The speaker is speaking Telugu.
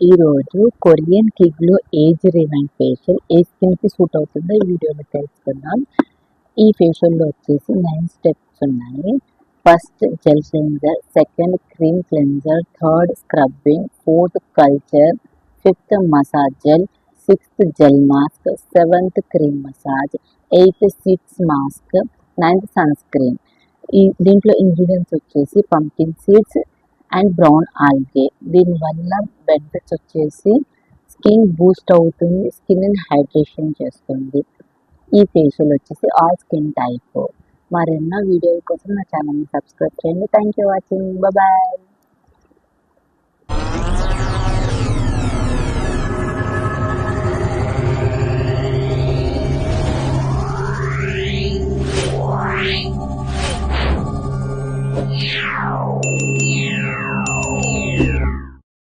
ఈ రోజు కొరియన్ కిగ్లో ఏజ్ రివైండ్ ఫేషియల్ ఏ స్కిన్కి సూట్ అవుతుందో ఈ వీడియోలో తెలుసుకుందాం. ఈ ఫేషియల్లో వచ్చేసి 9 స్టెప్స్ ఉన్నాయి. First gel cleanser, second cream cleanser, third scrubbing, fourth culture, fifth massage gel, sixth gel mask, seventh cream massage, eighth seeds mask, ninth sunscreen. దీంట్లో ఇంగ్రీడియంట్స్ వచ్చేసి pumpkin seeds and brown algae. దీనివల్ల బెనిఫిట్స్ వచ్చేసి స్కిన్ బూస్ట్ అవుతుంది, స్కిన్ హైడ్రేషన్ చేస్తుంది. ఈ ఫేషియల్ వచ్చేసి ఆల్ స్కిన్ టైప్. మరెన్నో వీడియోల కోసం నా ఛానల్ని సబ్స్క్రైబ్ చేయండి. Thank you watching. బాయ్.